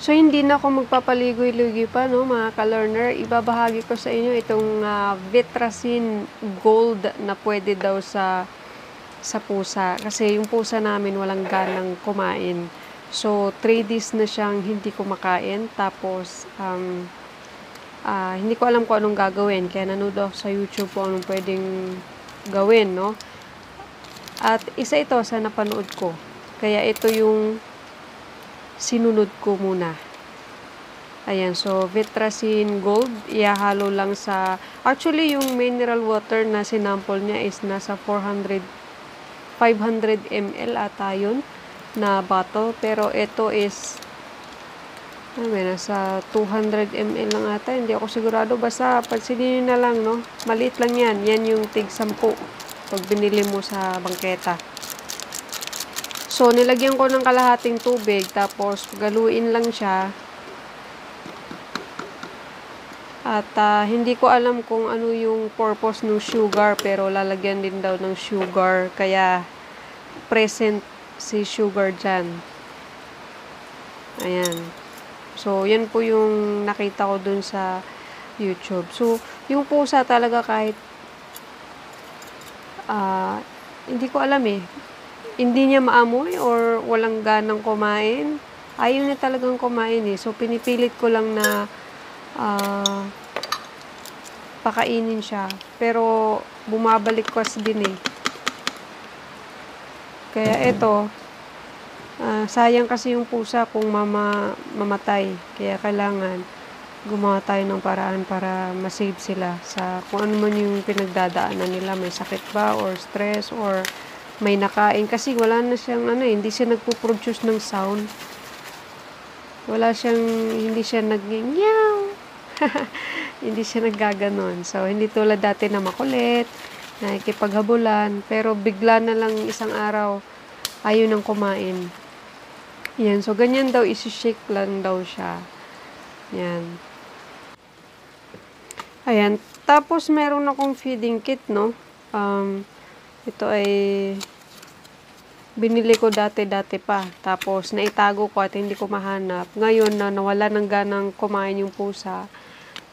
So, hindi na ako magpapaligoy-ligoy pa, no, mga ka-learner. Ibabahagi ko sa inyo itong Vitracin Gold na pwede daw sa pusa. Kasi yung pusa namin walang ganang kumain. So, 3 days na siyang hindi kumakain. Tapos, hindi ko alam kung anong gagawin. Kaya nanood ako sa YouTube kung anong pwedeng gawin, no? At isa ito sa napanood ko. Kaya ito yung sinunod ko muna. Ayan, so Vitracin Gold, ihahalo lang sa, actually yung mineral water na sinample niya is nasa 500 ml ata yun na bottle. Pero ito is, nasa 200 ml lang ata, hindi ako sigurado. Basta, pansinin na lang, no? Maliit lang yan. Yan yung tig 10 pag binili mo sa bangketa. So, nilagyan ko ng kalahating tubig, tapos galuin lang siya. At hindi ko alam kung ano yung purpose ng sugar, pero lalagyan din daw ng sugar, kaya present si sugar dyan. Ayan. So, yan po yung nakita ko dun sa YouTube. So, yung pusa talaga kahit hindi ko alam eh. Hindi niya maamoy or walang ganang kumain. Ayaw niya talagang kumain eh. So, pinipilit ko lang na pakainin siya. Pero, bumabalik kasi din eh. Kaya ito, sayang kasi yung pusa kung mamatay. Kaya kailangan gumawa tayo ng paraan para masave sila sa kung ano man yung pinagdadaanan nila. May sakit ba or stress or may nakain. Kasi wala na siyang hindi siya nagpo-produce ng sound. Hindi siya nag-nyaw. Hindi siya naggaganon. So, hindi tulad dati na makulit, nakikipaghabulan, pero bigla na lang isang araw, ayaw nang kumain. Yan. So, ganyan daw, isi-shake lang daw siya. Yan. Ayan. Tapos, meron akong feeding kit, no? Ito ay binili ko dati pa. Tapos, naitago ko at hindi ko mahanap. Ngayon na nawala ng ganang kumain yung pusa,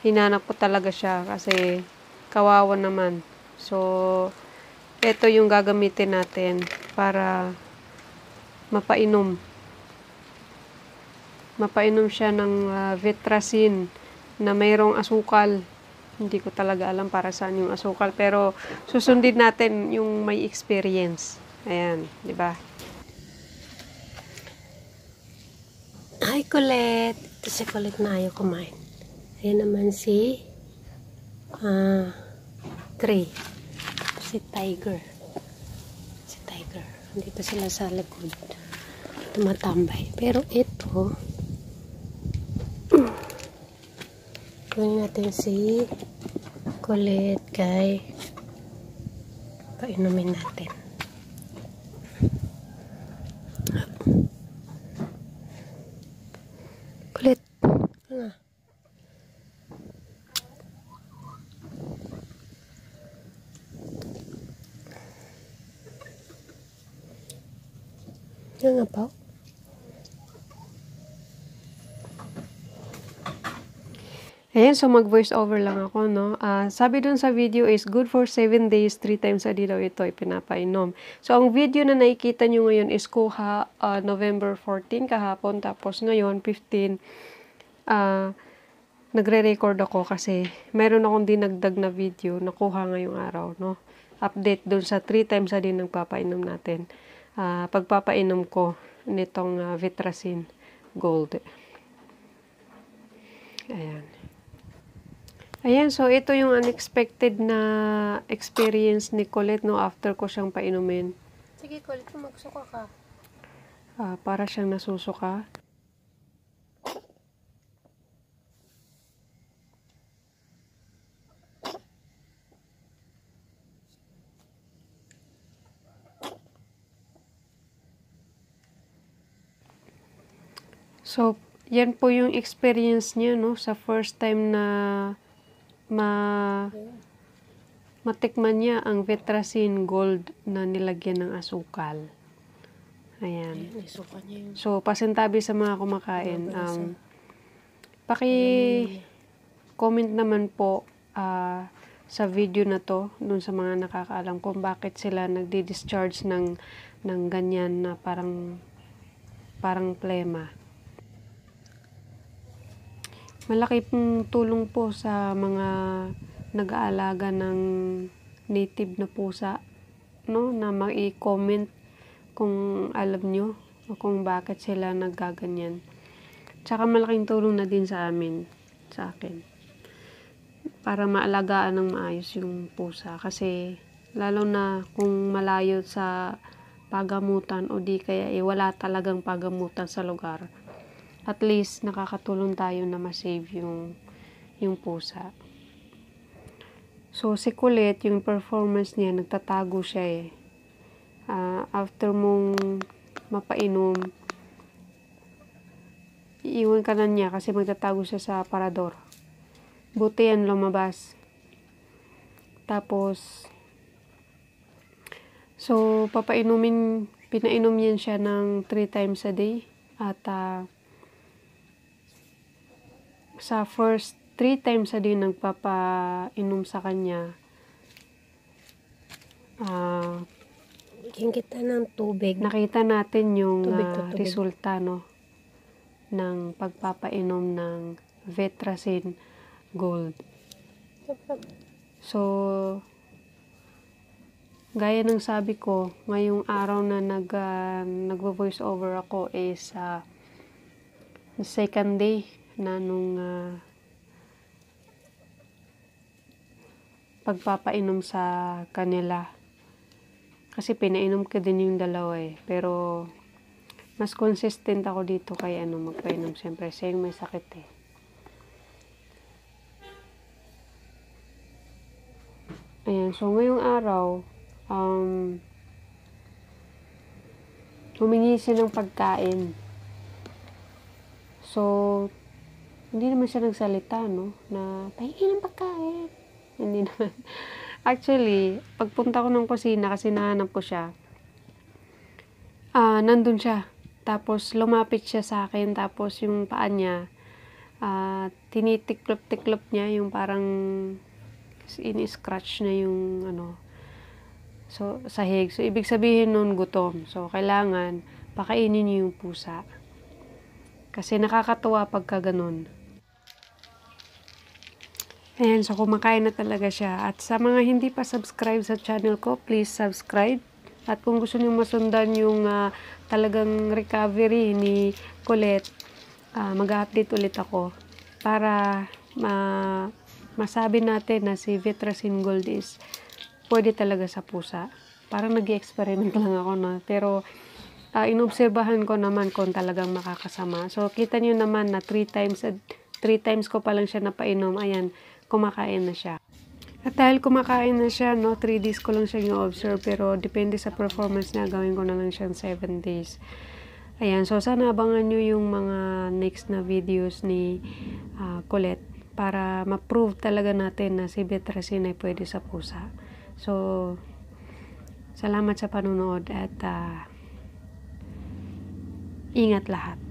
hinanap ko talaga siya kasi kawawa naman. So, ito yung gagamitin natin para mapainom. Mapainom siya ng Vitracin na mayroong asukal. Hindi ko talaga alam para saan yung asukal, pero susundin natin yung may experience. Ayan, di ba? Hi, Colette. Ito si Colette na ayaw kumain. Ayan naman si Gray. Si Tiger. Dito sila sa likod. Tumatambay. Pero ito, gawin natin si Colette kay painumin natin. Colette, ano? Yan nga pa. Ayan, so mag-voice over lang ako, no? Sabi dun sa video is good for 7 days, 3 times a day daw ito ipinapainom. So, ang video na nakikita nyo ngayon is kuha November 14 kahapon, tapos ngayon 15, nagre-record ako kasi meron akong dinagdag na video na kuha ngayong araw, no? Update dun sa 3 times a day nagpapainom natin. Pagpapainom ko nitong Vitracin Gold. Ayan. Ayan, so ito yung unexpected na experience ni Colette, no, after ko siyang painumin. Sige, Colette, magsuka ka. Para siyang nasusuka. So, yan po yung experience niya, no, sa first time na matikman niya ang Vitracin Gold na nilagyan ng asukal. Ayan. Isuka niya yung... So, pasintabi sa mga kumakain. Paki-comment naman po sa video na to, dun sa mga nakakaalam kung bakit sila nagdi-discharge ng ganyan na parang plema. Malaki pong tulong po sa mga nag-aalaga ng native na pusa, no, na mag-i-comment kung alam nyo o kung bakit sila naggaganyan. Tsaka malaking tulong na din sa akin, para maalagaan ng maayos yung pusa. Kasi lalo na kung malayo sa pagamutan o di kaya wala talagang pagamutan sa lugar, at least nakakatulong tayo na ma-save yung pusa. So si Colette, yung performance niya, nagtatago siya after mong mapainom, iiwan ka na niya kasi magtatago siya sa parador. Buti yan lumabas. Tapos, so pinainom yan siya ng 3 times a day. At sa first 3 times a day nagpapainom sa kanya, Kita ng tubig. nakita natin yung Tubig. resulta, no, ng pagpapainom ng Vetracin Gold. So, gaya ng sabi ko, ngayong araw na nagvo-voice over ako is second day na nung pagpapainom sa kanila. Kasi pinainom ko din yung dalawa pero mas consistent ako dito kay magpainom. Siyempre, siya yung may sakit Ayan, so ngayong araw, humingi siya ng pagkain. So, hindi naman siya nagsalita, no, na pahingi ng pagkain. Hindi naman. Actually, pagpunta ko ng kusina kasi nahanap ko siya, nandun siya. Tapos, lumapit siya sa akin. Tapos, yung paa niya, tinitiklop-tiklop niya, yung parang ini-scratch na yung so, sahig. So, ibig sabihin nun, gutom. So, kailangan pakainin niyo yung pusa. Kasi nakakatuwa pagka ganun. Ayan, so kumakain na talaga siya. At sa mga hindi pa subscribe sa channel ko, please subscribe. At kung gusto niyo masundan yung talagang recovery ni Colette, mag-update ulit ako para masabi natin na si Vetracin Gold is pwede talaga sa pusa. Parang nag-experiment lang ako, no? Pero inobserbahan ko naman kung talagang makakasama. So, kita niyo naman na 3 times ko pa lang siya napainom. Ayan, kumakain na siya. At dahil kumakain na siya, no, 3 days ko lang siya i-observe, pero depende sa performance niya, gawin ko na lang siyang 7 days. Ayan, so sana abangan nyo yung mga next na videos ni Colette para ma-prove talaga natin na si Vetracin ay pwede sa pusa. So, salamat sa panonood at ingat lahat.